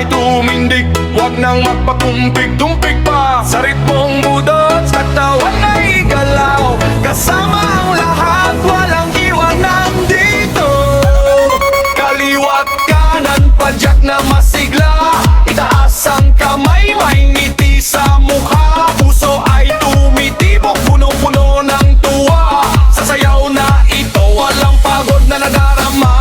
ay tumindig, huwag nang magpatumpig-tumpig pa. Sa ritmong budot, sa katawan ay galaw, kasama ang lahat, walang iwanan dito. Kaliwat kanan, padyak na masigla, itaas ang kamay, may ngiti sa mukha. Puso ay tumitibok, puno-puno ng tuwa. Sa sayaw na ito, walang pagod na nadarama.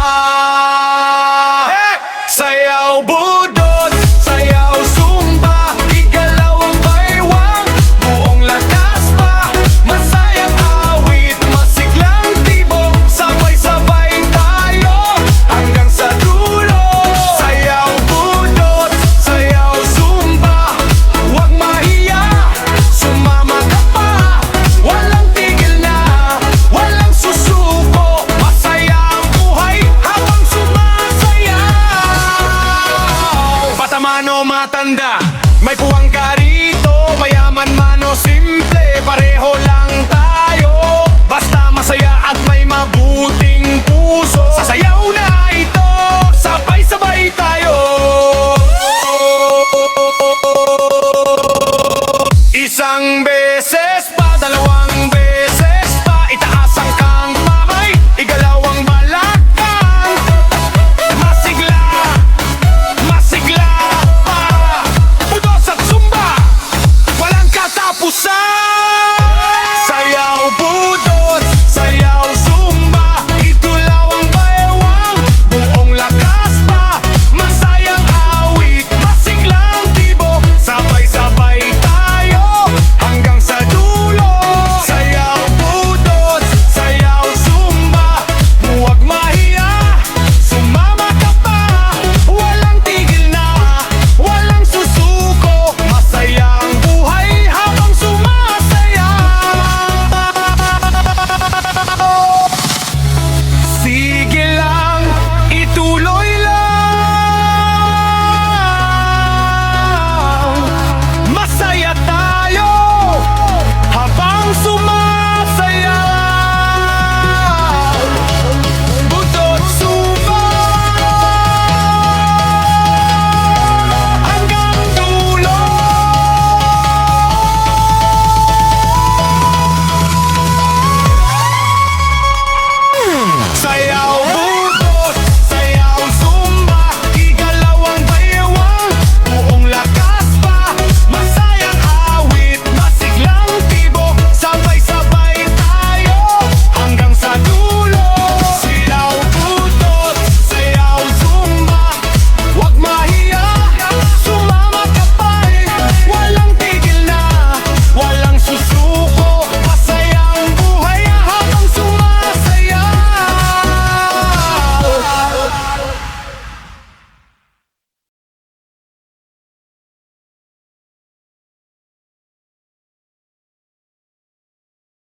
Sayaw budot, sayaw zumba, igalaw ang baywang, buong lakas pa. Masayang awit, masiglang tibok, sabay-sabay tayo hanggang sa dulo. Sayaw budot, sayaw zumba, huwag mahiya, sumama ka pa. Walang tigil na, walang susuko, masaya ang buhay habang sumasayaw. Patamano matanda,